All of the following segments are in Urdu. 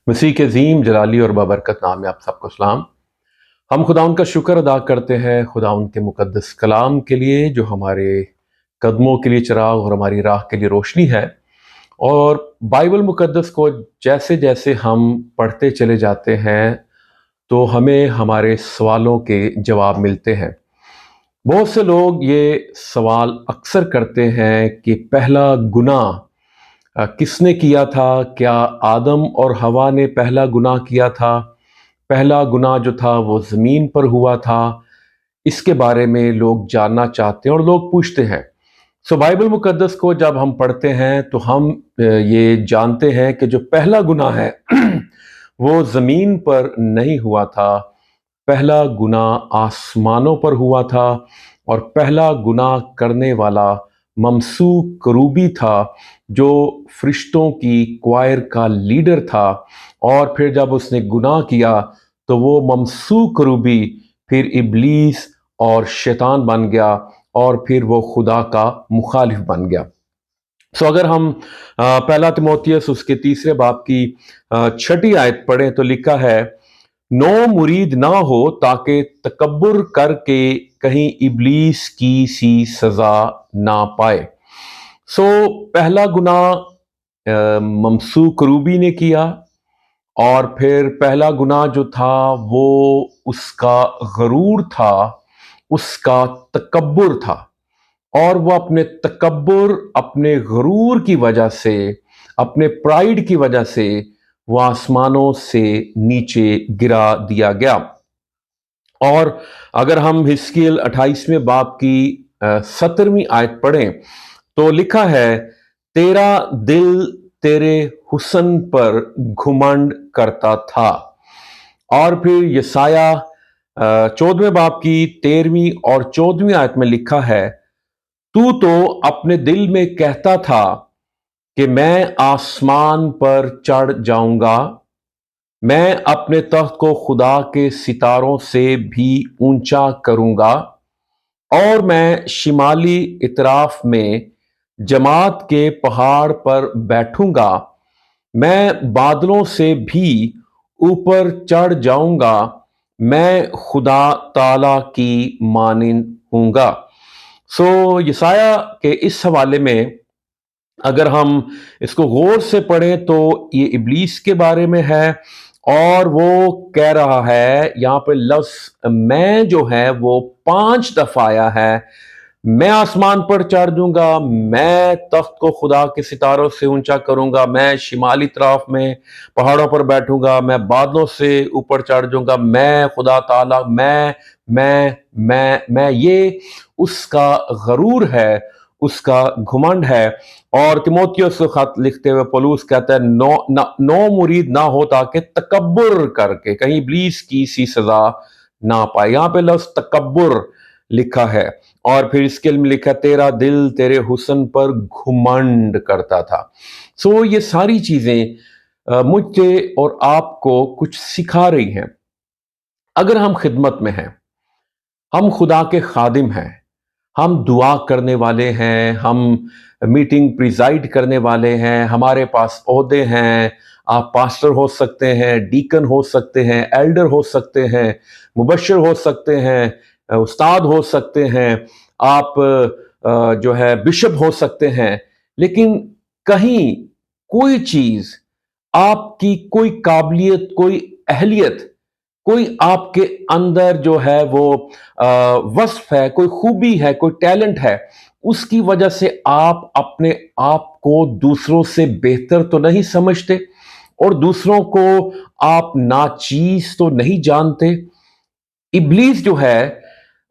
مسیح کے عظیم جلالی اور بابرکت نام میں آپ سب کو سلام۔ ہم خدا ان کا شکر ادا کرتے ہیں، خدا ان کے مقدس کلام کے لیے جو ہمارے قدموں کے لیے چراغ اور ہماری راہ کے لیے روشنی ہے۔ اور بائبل مقدس کو جیسے جیسے ہم پڑھتے چلے جاتے ہیں تو ہمیں ہمارے سوالوں کے جواب ملتے ہیں۔ بہت سے لوگ یہ سوال اکثر کرتے ہیں کہ پہلا گناہ کس نے کیا تھا؟ کیا آدم اور حوا نے پہلا گناہ کیا تھا؟ پہلا گناہ جو تھا وہ زمین پر ہوا تھا؟ اس کے بارے میں لوگ جاننا چاہتے ہیں اور لوگ پوچھتے ہیں۔ بائبل مقدس کو جب ہم پڑھتے ہیں تو ہم یہ جانتے ہیں کہ جو پہلا گناہ ہے وہ زمین پر نہیں ہوا تھا، پہلا گناہ آسمانوں پر ہوا تھا، اور پہلا گناہ کرنے والا ممسوح کروبی تھا جو فرشتوں کی کوائر کا لیڈر تھا۔ اور پھر جب اس نے گناہ کیا تو وہ ممسوح کروبی پھر ابلیس اور شیطان بن گیا، اور پھر وہ خدا کا مخالف بن گیا۔ اگر ہم پہلا تیموتھیوس اس کے 3 باب کی 6 آیت پڑھیں تو لکھا ہے، نو مرید نہ ہو تاکہ تکبر کر کے کہیں ابلیس کی سی سزا نہ پائے۔ پہلا گناہ ممسوح کروبی نے کیا، اور پھر پہلا گناہ جو تھا وہ اس کا غرور تھا، اس کا تکبر تھا، اور وہ اپنے تکبر، اپنے غرور کی وجہ سے، اپنے پرائیڈ کی وجہ سے وہ آسمانوں سے نیچے گرا دیا گیا۔ اور اگر ہم حزقیل 28 باب کی 17 آیت پڑھیں تو لکھا ہے، تیرا دل تیرے حسن پر گھمنڈ کرتا تھا۔ اور پھر یسایہ 14 باب کی 13 اور 14 آیت میں لکھا ہے، تو اپنے دل میں کہتا تھا کہ میں آسمان پر چڑھ جاؤں گا، میں اپنے تخت کو خدا کے ستاروں سے بھی اونچا کروں گا، اور میں شمالی اطراف میں جماعت کے پہاڑ پر بیٹھوں گا، میں بادلوں سے بھی اوپر چڑھ جاؤں گا، میں خدا تعالی کی مانند ہوں گا۔ یسایہ کے اس حوالے میں اگر ہم اس کو غور سے پڑھیں تو یہ ابلیس کے بارے میں ہے، اور وہ کہہ رہا ہے، یہاں پہ لفظ میں جو ہے وہ 5 دفعہ آیا ہے، میں آسمان پر چڑھ جوں گا، میں تخت کو خدا کے ستاروں سے اونچا کروں گا، میں شمالی طرف میں پہاڑوں پر بیٹھوں گا، میں بادلوں سے اوپر چڑھ جوں گا، میں خدا تعالیٰ، میں یہ اس کا غرور ہے، اس کا گھمنڈ ہے۔ اور تیموتھیوس کو خط لکھتے ہوئے پولس کہتا ہے، نو مرید نہ ہو تاکہ تکبر کر کے کہیں ابلیس کی سی سزا نہ پائے۔ یہاں پہ لفظ تکبر لکھا ہے، اور پھر اس کے میں لکھا، تیرا دل تیرے حسن پر گھمنڈ کرتا تھا۔ یہ ساری چیزیں مجھے اور آپ کو کچھ سکھا رہی ہیں۔ اگر ہم خدمت میں ہیں، ہم خدا کے خادم ہیں، ہم دعا کرنے والے ہیں، ہم میٹنگ پریزائڈ کرنے والے ہیں، ہمارے پاس عہدے ہیں، آپ پاسٹر ہو سکتے ہیں، ڈیکن ہو سکتے ہیں، ایلڈر ہو سکتے ہیں، مبشر ہو سکتے ہیں، استاد ہو سکتے ہیں، آپ جو ہے بشپ ہو سکتے ہیں، لیکن کہیں کوئی چیز، آپ کی کوئی قابلیت، کوئی اہلیت، کوئی آپ کے اندر جو ہے وہ وصف ہے، کوئی خوبی ہے، کوئی ٹیلنٹ ہے، اس کی وجہ سے آپ اپنے آپ کو دوسروں سے بہتر تو نہیں سمجھتے، اور دوسروں کو آپ ناچیز تو نہیں جانتے۔ ابلیس جو ہے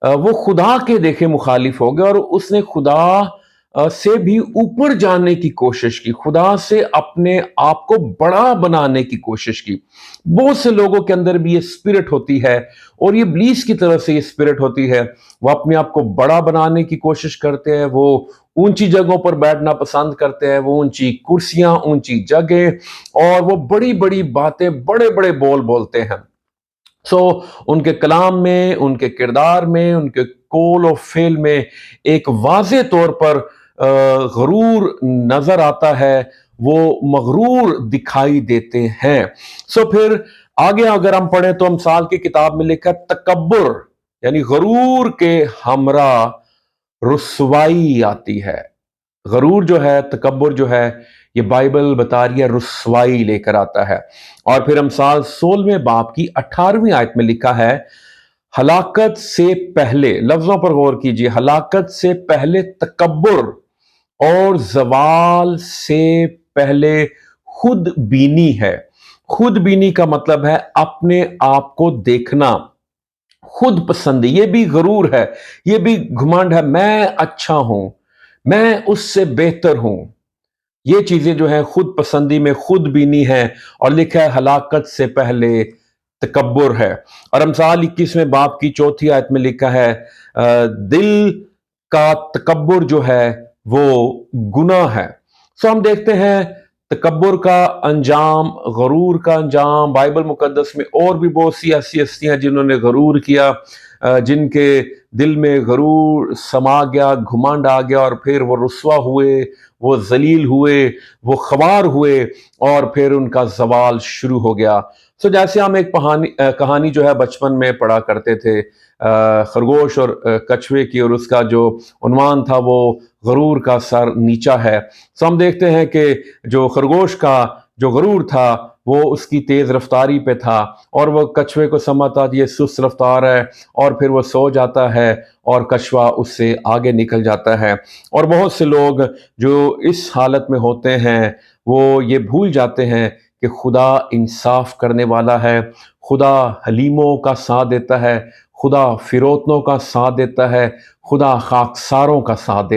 وہ خدا کے دیکھے مخالف ہو گیا، اور اس نے خدا سے بھی اوپر جانے کی کوشش کی، خدا سے اپنے آپ کو بڑا بنانے کی کوشش کی۔ بہت سے لوگوں کے اندر بھی یہ اسپرٹ ہوتی ہے، اور یہ ابلیس کی طرف سے یہ اسپرٹ ہوتی ہے، وہ اپنے آپ کو بڑا بنانے کی کوشش کرتے ہیں، وہ اونچی جگہوں پر بیٹھنا پسند کرتے ہیں، وہ اونچی کرسیاں، اونچی جگہیں، اور وہ بڑی بڑی باتیں، بڑے بڑے بول بولتے ہیں۔ ان کے کلام میں، ان کے کردار میں، ان کے قول و فعل میں ایک واضح طور پر غرور نظر آتا ہے، وہ مغرور دکھائی دیتے ہیں۔ پھر آگے اگر ہم پڑھیں تو امثال کی کتاب میں لکھا تکبر یعنی غرور کے ہمراہ رسوائی آتی ہے۔ غرور جو ہے، تکبر جو ہے، یہ بائبل بتا رہی ہے رسوائی لے کر آتا ہے۔ اور پھر امثال 16 باب کی 18ویں آیت میں لکھا ہے ہلاکت سے پہلے، لفظوں پر غور کیجئے، ہلاکت سے پہلے تکبر اور زوال سے پہلے خود بینی ہے۔ خود بینی کا مطلب ہے اپنے آپ کو دیکھنا، خود پسندی، یہ بھی غرور ہے، یہ بھی گھمنڈ ہے، میں اچھا ہوں، میں اس سے بہتر ہوں۔ یہ چیزیں جو ہیں خود پسندی میں خود بینی ہیں، اور لکھا ہے ہلاکت سے پہلے تکبر ہے۔ اور امثال 21 باب کی 4 آیت میں لکھا ہے دل کا تکبر جو ہے وہ گناہ ہے۔ ہم دیکھتے ہیں تکبر کا انجام، غرور کا انجام بائبل مقدس میں اور بھی بہت سی ایسی ہستیاں جنہوں نے غرور کیا، جن کے دل میں غرور سما گیا، گھمنڈ آ گیا، اور پھر وہ رسوا ہوئے، وہ ذلیل ہوئے، وہ خوار ہوئے، اور پھر ان کا زوال شروع ہو گیا۔ جیسے ہم ایک کہانی جو ہے بچپن میں پڑھا کرتے تھے، خرگوش اور کچھوے کی، اور اس کا جو عنوان تھا وہ غرور کا سر نیچا ہے۔ ہم دیکھتے ہیں کہ جو خرگوش کا جو غرور تھا وہ اس کی تیز رفتاری پہ تھا، اور وہ کچھوے کو سمجھتا یہ سست رفتار ہے، اور پھر وہ سو جاتا ہے اور کچھوا اس سے آگے نکل جاتا ہے۔ اور بہت سے لوگ جو اس حالت میں ہوتے ہیں وہ یہ بھول جاتے ہیں کہ خدا انصاف کرنے والا ہے، خدا حلیموں کا ساتھ دیتا ہے، خدا فروتنوں کا ساتھ دیتا ہے، خدا خاکساروں کا ساتھ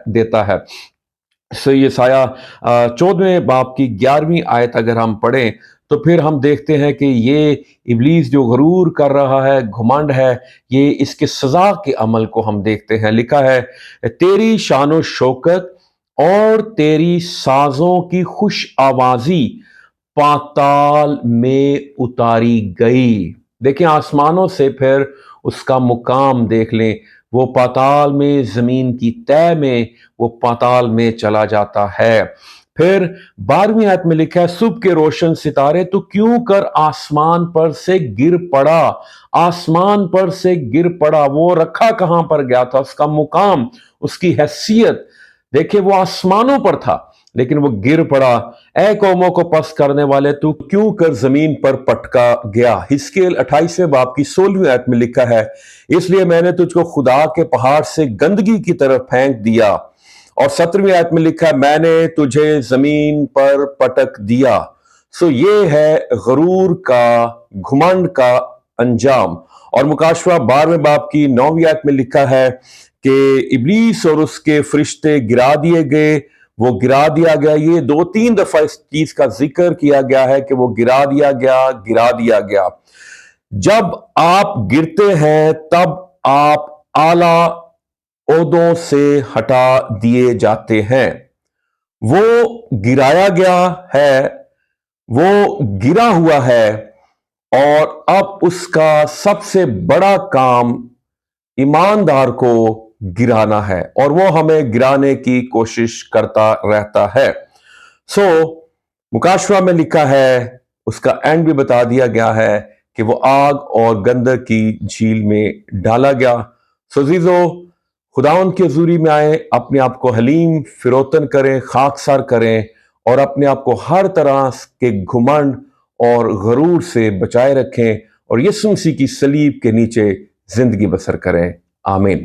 دیتا ہے۔ یسایہ 14 باب کی 11ویں آیت اگر ہم پڑھیں تو پھر ہم دیکھتے ہیں کہ یہ ابلیس جو غرور کر رہا ہے، گھمنڈ ہے، یہ اس کے سزا کے عمل کو ہم دیکھتے ہیں۔ لکھا ہے تیری شان و شوکت اور تیری سازوں کی خوش آوازی پاتال میں اتاری گئی۔ دیکھیں آسمانوں سے پھر اس کا مقام دیکھ لیں، وہ پاتال میں، زمین کی تہ میں، وہ پاتال میں چلا جاتا ہے۔ پھر 12ویں آیت میں لکھا ہے صبح کے روشن ستارے تو کیوں کر آسمان پر سے گر پڑا، آسمان پر سے گر پڑا۔ وہ رکھا کہاں پر گیا تھا، اس کا مقام، اس کی حیثیت دیکھیں وہ آسمانوں پر تھا، لیکن وہ گر پڑا۔ اے قوموں کو پست کرنے والے تو کیوں کر زمین پر پٹکا گیا۔ حزقیل 28 باب کی 16ویں آیت میں لکھا ہے اس لیے میں نے تجھ کو خدا کے پہاڑ سے گندگی کی طرف پھینک دیا۔ اور 17ویں آیت میں لکھا ہے میں نے تجھے زمین پر پٹک دیا۔ یہ ہے غرور کا، گھمنڈ کا انجام۔ اور مکاشفہ 12 باب کی 9ویں آیت میں لکھا ہے کہ ابلیس اور اس کے فرشتے گرا دیے گئے، وہ گرا دیا گیا۔ یہ 2-3 دفعہ اس چیز کا ذکر کیا گیا ہے کہ وہ گرا دیا گیا۔ جب آپ گرتے ہیں تب آپ اعلیٰ عہدوں سے ہٹا دیے جاتے ہیں۔ وہ گرایا گیا ہے، وہ گرا ہوا ہے، اور اب اس کا سب سے بڑا کام ایماندار کو گرانا ہے، اور وہ ہمیں گرانے کی کوشش کرتا رہتا ہے۔ مکاشفہ میں لکھا ہے، اس کا اینڈ بھی بتا دیا گیا ہے کہ وہ آگ اور گندک کی جھیل میں ڈالا گیا۔ عزیزو، خداوند کی حضوری میں آئیں، اپنے آپ کو حلیم فروتن کریں، خاکسار کریں، اور اپنے آپ کو ہر طرح کے گھمنڈ اور غرور سے بچائے رکھیں، اور یسوع مسیح کی صلیب کے نیچے زندگی بسر کریں۔ آمین۔